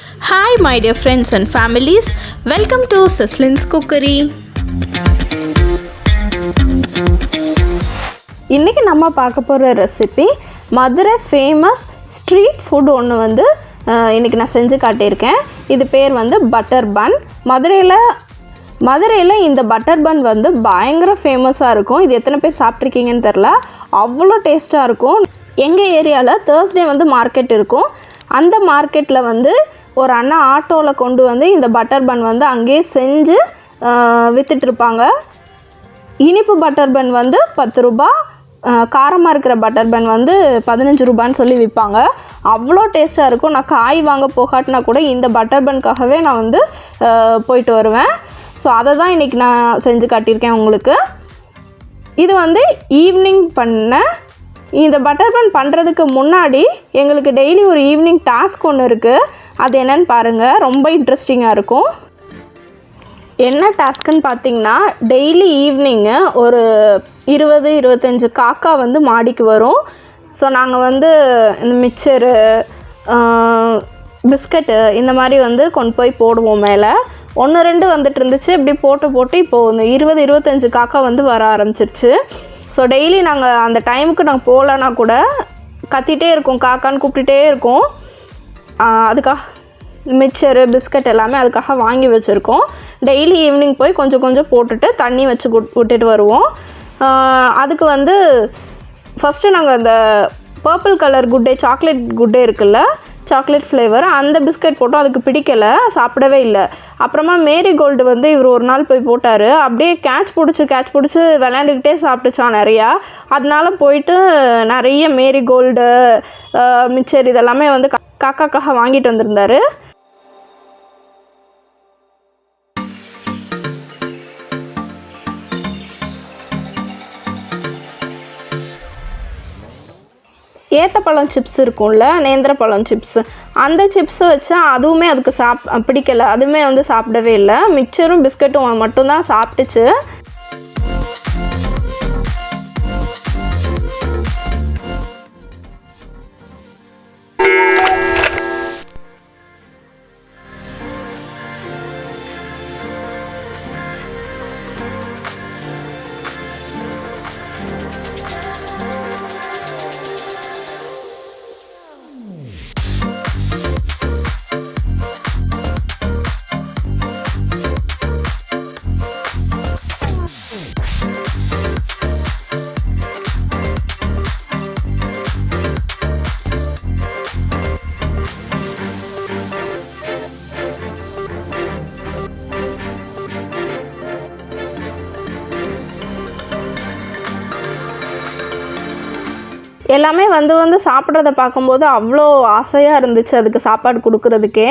Hi my dear friends and families, welcome to Ceciline's Cookery. இன்னைக்கு நம்ம பார்க்க போகிற recipe Madurai famous street food ஒன்று வந்து இன்றைக்கி நான் செஞ்சு காட்டியிருக்கேன். இது பேர் வந்து பட்டர் பன். மதுரையில் இந்த பட்டர் பன் வந்து பயங்கர ஃபேமஸாக இருக்கும். இது எத்தனை பேர் சாப்பிட்ருக்கீங்கன்னு தெரில, அவ்வளோ டேஸ்ட்டாக இருக்கும். எங்கள் ஏரியாவில் தேர்ஸ்டே வந்து மார்க்கெட் இருக்கும். அந்த மார்க்கெட்டில் வந்து ஒரு அண்ணா ஆட்டோவில் கொண்டு வந்து இந்த பட்டர் பன் வந்து அங்கேயே செஞ்சு விற்றுட்ருப்பாங்க. இனிப்பு பட்டர் பன் வந்து 10 ரூபா, காரமாக இருக்கிற பட்டர் பன் வந்து 15 ரூபான்னு சொல்லி விற்பாங்க. அவ்வளோ டேஸ்ட்டாக இருக்கும். நான் காய் வாங்க போகாட்டினா கூட இந்த பட்டர் பன்காகவே நான் வந்து போயிட்டு வருவேன். ஸோ அதை தான் இன்றைக்கி நான் செஞ்சு காட்டியிருக்கேன் உங்களுக்கு. இது வந்து ஈவினிங் பண்ணேன். இந்த பட்டர் பன் பண்ணுறதுக்கு முன்னாடி எங்களுக்கு டெய்லி ஒரு ஈவினிங் டாஸ்க் ஒன்று இருக்குது. அது என்னன்னு பாருங்கள், ரொம்ப இன்ட்ரெஸ்டிங்காக இருக்கும். என்ன டாஸ்க்குன்னு பார்த்தீங்கன்னா, டெய்லி ஈவினிங்கு ஒரு 20-25 காக்கா வந்து மாடிக்கு வரும். ஸோ நாங்கள் வந்து இந்த மிக்சரு, பிஸ்கட்டு இந்த மாதிரி வந்து கொண்டு போய் போடுவோம். மேலே 1-2 வந்துட்டு இருந்துச்சு. இப்படி போட்டு இப்போது இந்த 20-25 காக்கா வந்து வர ஆரம்பிச்சிருச்சு. ஸோ டெய்லி நாங்கள் அந்த டைமுக்கு நாங்கள் போகலன்னா கூட கத்திகிட்டே இருக்கோம், காக்கான்னு கூப்பிட்டுட்டே இருக்கோம். அதுக்காக மிக்சரு, பிஸ்கட் எல்லாமே அதுக்காக வாங்கி வச்சுருக்கோம். டெய்லி ஈவினிங் போய் கொஞ்சம் கொஞ்சம் போட்டுட்டு தண்ணி வச்சு விட்டுட்டு வருவோம். அதுக்கு வந்து ஃபஸ்ட்டு நாங்கள் அந்த purple colour Gutte, chocolate Gutte இருக்குல்ல, சாக்லேட் ஃப்ளேவர், அந்த பிஸ்கட் போட்டோம். அதுக்கு பிடிக்கலை, சாப்பிடவே இல்லை. அப்புறமா மேரி கோல்டு வந்து இவர் ஒரு நாள் போய் போட்டார். அப்படியே கேட்ச் பிடிச்சி விளையாண்டுக்கிட்டே சாப்பிட்டுச்சான் நிறையா. அதனால போயிட்டு நிறைய மேரி கோல்டு, மிக்சர் இதெல்லாமே வந்து காக்காக்காக வாங்கிட்டு வந்திருந்தார். ஏத்தப்பழம் சிப்ஸ் இருக்கும்ல, நேந்திரப்பழம் சிப்ஸ், அந்த சிப்ஸை வச்சு அதுவுமே அதுக்கு பிடிக்கலை. அதுவுமே வந்து சாப்பிடவே இல்லை. மிக்சரும் பிஸ்கட்டும் மட்டும்தான் சாப்பிட்டுச்சு. எல்லாமே வந்து சாப்பிட்றத பார்க்கும்போது அவ்வளோ ஆசையாக இருந்துச்சு அதுக்கு சாப்பாடு கொடுக்குறதுக்கே.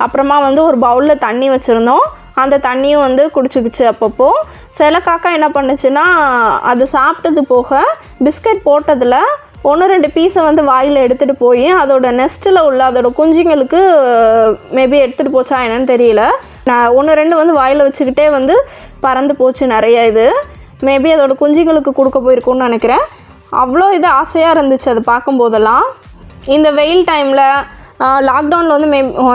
அப்புறமா வந்து ஒரு பவுலில் தண்ணி வச்சுருந்தோம். அந்த தண்ணியும் வந்து குடிச்சிக்கிச்சு. அப்பப்போ சில காக்கா என்ன பண்ணுச்சுன்னா, அது சாப்பிட்டது போக பிஸ்கட் போட்டதில் 1-2 பீஸை வந்து வாயில் எடுத்துகிட்டு போய் அதோட நெஸ்ட்டில் உள்ள அதோட குஞ்சுங்களுக்கு மேபி எடுத்துகிட்டு போச்சா என்னன்னு தெரியல. நான் 1-2 வந்து வாயில் வச்சுக்கிட்டே வந்து பறந்து போச்சு நிறைய. இது மேபி அதோட குஞ்சுங்களுக்கு கொடுக்க போயிருக்கும்னு நினைக்கிறேன். அவ்வளோ இது ஆசையாக இருந்துச்சு அது பார்க்கும்போதெல்லாம். இந்த வெயில் டைமில், லாக்டவுனில் வந்து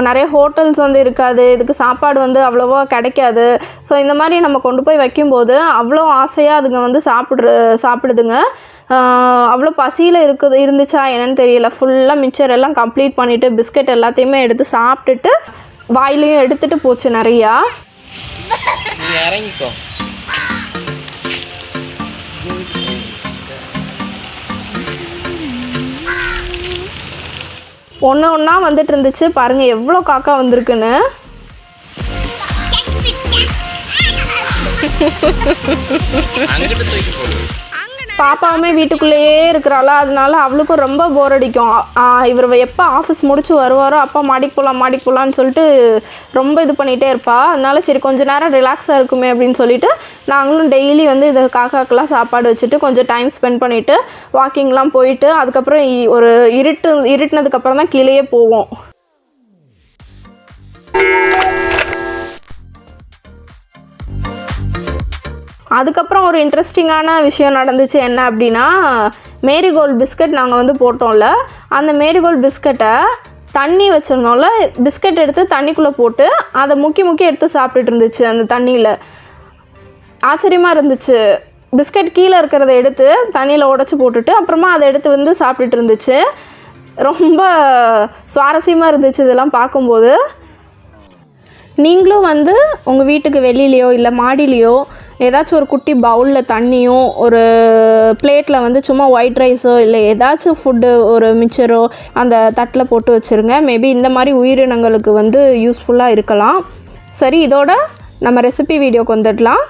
நிறைய ஹோட்டல்ஸ் வந்து இருக்காது, இதுக்கு சாப்பாடு வந்து அவ்வளோவா கிடைக்காது. ஸோ இந்த மாதிரி நம்ம கொண்டு போய் வைக்கும்போது அவ்வளோ ஆசையாக அதுங்க வந்து சாப்பிடுதுங்க. அவ்வளோ பசியில் இருந்துச்சா என்னன்னு தெரியல. ஃபுல்லாக மிக்சர் எல்லாம் கம்ப்ளீட் பண்ணிவிட்டு பிஸ்கட் எல்லாத்தையுமே எடுத்து சாப்பிட்டுட்டு வாயிலையும் எடுத்துகிட்டு போச்சு நிறையா. இறங்கிக்கோ. ஒன்றா வந்துட்டு இருந்துச்சு. பாருங்கள் எவ்வளோ காக்கா வந்திருக்குன்னு. பாப்பாவுமே வீட்டுக்குள்ளேயே இருக்கிறாளா, அதனால அவளுக்கும் ரொம்ப போர் அடிக்கும். இவர் எப்போ ஆஃபீஸ் முடிச்சு வருவாரோ அப்போ மாடிக்கு போகலான்னு சொல்லிட்டு ரொம்ப இது பண்ணிகிட்டே இருப்பாள். அதனால சரி கொஞ்சம் நேரம் ரிலாக்ஸாக இருக்குமே அப்படின்னு சொல்லிட்டு நாங்களும் டெய்லி வந்து இதை காக்காக்கெல்லாம் சாப்பாடு வச்சுட்டு கொஞ்சம் டைம் ஸ்பெண்ட் பண்ணிவிட்டு வாக்கிங்லாம் போயிட்டு அதுக்கப்புறம் ஒரு இருட்டுனதுக்கப்புறம் தான் கீழேயே போவோம். அதுக்கப்புறம் ஒரு இன்ட்ரெஸ்டிங்கான விஷயம் நடந்துச்சு. என்ன அப்படின்னா, மேரிகோல்டு பிஸ்கட் நாங்கள் வந்து போட்டோம்ல, அந்த மேரிகோல்டு பிஸ்கட்டை தண்ணி வச்சுருந்தோம்ல, பிஸ்கட் எடுத்து தண்ணிக்குள்ளே போட்டு அதை முக்கி முக்கி எடுத்து சாப்பிட்டுட்டு இருந்துச்சு அந்த தண்ணியில். ஆச்சரியமாக இருந்துச்சு. பிஸ்கட் கீழே இருக்கிறத எடுத்து தண்ணியில் உடச்சி போட்டுட்டு அப்புறமா அதை எடுத்து வந்து சாப்பிட்டுட்டு இருந்துச்சு. ரொம்ப சுவாரஸ்யமாக இருந்துச்சு இதெல்லாம் பார்க்கும்போது. நீங்களும் வந்து உங்கள் வீட்டுக்கு வெளியிலையோ இல்லை மாடியிலையோ ஏதாச்சும் ஒரு குட்டி பவுலில் தண்ணியும் ஒரு பிளேட்டில் வந்து சும்மா ஒயிட் ரைஸோ இல்லை ஏதாச்சும் ஃபுட்டு ஒரு மிச்சரோ அந்த தட்டில் போட்டு வச்சுருங்க. மேபி இந்த மாதிரி உயிரினங்களுக்கு வந்து யூஸ்ஃபுல்லாக இருக்கலாம். சரி, இதோட நம்ம ரெசிபி வீடியோக்கு வந்துடலாம்.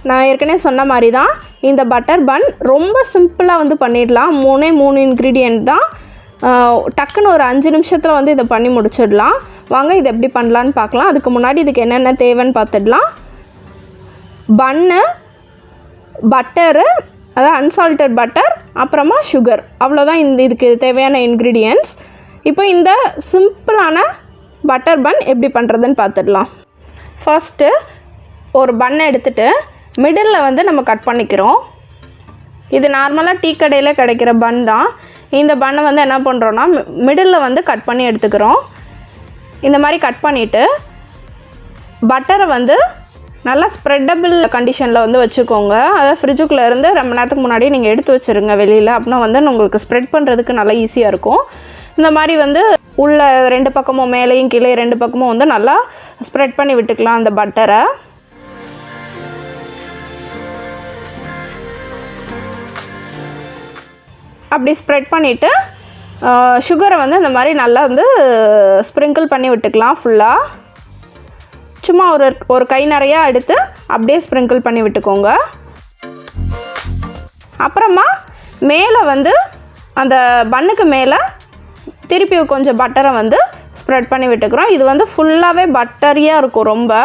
நான் ஏற்கனவே சொன்ன மாதிரி தான் இந்த பட்டர் பன் ரொம்ப சிம்பிளாக வந்து பண்ணிடலாம். 3 இன்க்ரீடியன்ட் தான். டக்குன்னு ஒரு 5 நிமிஷத்தில் வந்து இதை பண்ணி முடிச்சிடலாம். வாங்க இதை எப்படி பண்ணலான்னு பார்க்கலாம். அதுக்கு முன்னாடி இதுக்கு என்னென்ன தேவைன்னு பார்த்துடலாம். பன்னு, பட்டரு, அதாவது அன்சால்டட் பட்டர், அப்புறமா சுகர், அவ்வளோதான் இதுக்கு தேவையான இன்க்ரீடியன்ட்ஸ். இப்போ இந்த சிம்பிளான பட்டர் பன் எப்படி பண்ணுறதுன்னு பார்த்துடலாம். ஃபர்ஸ்ட்டு ஒரு பன்னை எடுத்துகிட்டு மிடில் வந்து நம்ம கட் பண்ணிக்கிறோம். இது நார்மலாக டீ கடையில் கிடைக்கிற பன் தான். இந்த பன்னை வந்து என்ன பண்ணுறோன்னா மிடில் வந்து கட் பண்ணி எடுத்துக்கிறோம். இந்த மாதிரி கட் பண்ணிவிட்டு பட்டரை வந்து நல்லா ஸ்ப்ரெட்டபிள் கண்டிஷனில் வந்து வச்சுக்கோங்க. அதாவது ஃப்ரிட்ஜுக்குள்ளே இருந்து ரொம்ப நேரத்துக்கு முன்னாடி நீங்கள் எடுத்து வச்சுருங்க வெளியில். அப்படின்னா வந்து உங்களுக்கு ஸ்ப்ரெட் பண்ணுறதுக்கு நல்லா ஈஸியாக இருக்கும். இந்த மாதிரி வந்து உள்ள 2 பக்கமும் மேலேயும் கீழே 2 பக்கமும் வந்து நல்லா ஸ்ப்ரெட் பண்ணி விட்டுக்கலாம் அந்த பட்டரை. அப்படி ஸ்ப்ரெட் பண்ணிவிட்டு சுகரை வந்து இந்த மாதிரி நல்லா வந்து ஸ்ப்ரிங்கிள் பண்ணி விட்டுக்கலாம் ஃபுல்லாக. சும்மா ஒரு கை நிறையா எடுத்து அப்படியே ஸ்ப்ரிங்கிள் பண்ணி விட்டுக்கோங்க. அப்புறமா மேலே வந்து அந்த பன்னுக்கு மேலே திருப்பி கொஞ்சம் பட்டரை வந்து ஸ்ப்ரெட் பண்ணி விட்டுக்கிறோம். இது வந்து ஃபுல்லாகவே பட்டரியாக இருக்கும் ரொம்ப.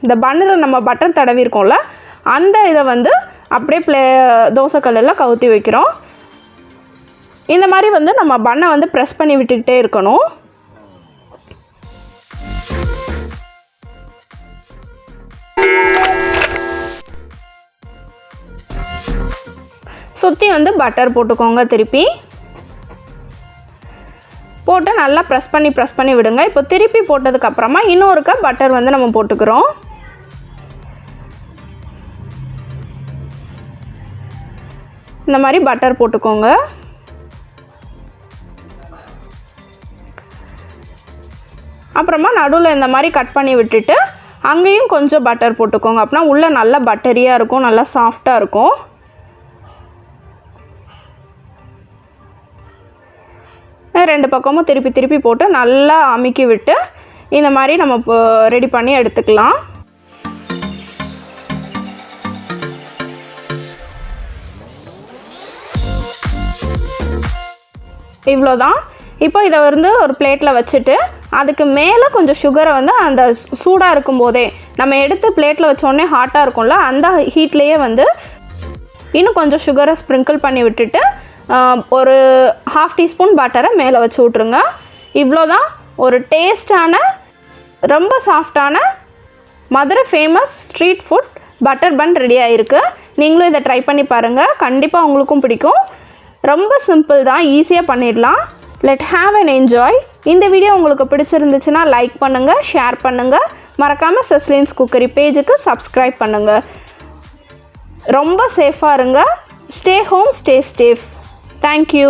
இந்த பன்னில் நம்ம பட்டர் தடவி இருக்கோம்ல, அந்த இதை வந்து அப்படியே தோசைக்கல்லில் கவுத்தி வைக்கிறோம். இந்த மாதிரி வந்து நம்ம பன்னை வந்து ப்ரெஸ் பண்ணி விட்டுக்கிட்டே இருக்கணும். சுற்றி வந்து பட்டர் போட்டுக்கோங்க. திருப்பி போட்டு நல்லா ப்ரெஸ் பண்ணி விடுங்க. இப்போ திருப்பி போட்டதுக்கப்புறமா இன்னொரு கப் பட்டர் வந்து நம்ம போட்டுக்கிறோம். இந்த மாதிரி பட்டர் போட்டுக்கோங்க. அப்புறமா நடுவில் இந்த மாதிரி கட் பண்ணி விட்டுட்டு அங்கேயும் கொஞ்சம் பட்டர் போட்டுக்கோங்க. அப்படின்னா உள்ளே நல்லா பட்டரியாக இருக்கும், நல்லா சாஃப்டாக இருக்கும். ரெண்டு பக்கமும் திருப்பி போட்டு நல்லா அமுக்கி விட்டு இந்த மாதிரி நம்ம ரெடி பண்ணி எடுத்துக்கலாம். இவ்வளோதான். இப்போ இதை வந்து ஒரு பிளேட்டில் வச்சுட்டு அதுக்கு மேலே கொஞ்சம் சுகரை வந்து அந்த சூடாக இருக்கும்போதே நம்ம எடுத்து பிளேட்டில் வச்சோடனே ஹாட்டாக இருக்கும்ல, அந்த ஹீட்லேயே வந்து இன்னும் கொஞ்சம் சுகரை ஸ்ப்ரிங்கிள் பண்ணி விட்டுட்டு ஒரு 1/2 டீஸ்பூன் பட்டரை மேலே வச்சு விட்ருங்க. இவ்வளோதான் ஒரு டேஸ்டான ரொம்ப சாஃப்டான Madurai famous street food butter bun ready ஆகிருக்கு. நீங்களும் இதை ட்ரை பண்ணி பாருங்கள், கண்டிப்பாக உங்களுக்கும் பிடிக்கும். ரொம்ப சிம்பிள் தான், ஈஸியாக பண்ணிடலாம். Let have an enjoy. இந்த வீடியோ உங்களுக்கு பிடிச்சிருந்துச்சுன்னா லைக் பண்ணுங்கள், ஷேர் பண்ணுங்கள். மறக்காமல் செஸ்லின்ஸ் குக்கரி பேஜுக்கு சப்ஸ்கிரைப் பண்ணுங்கள். ரொம்ப சேஃபாக இருங்க. Stay home, stay safe. Thank you.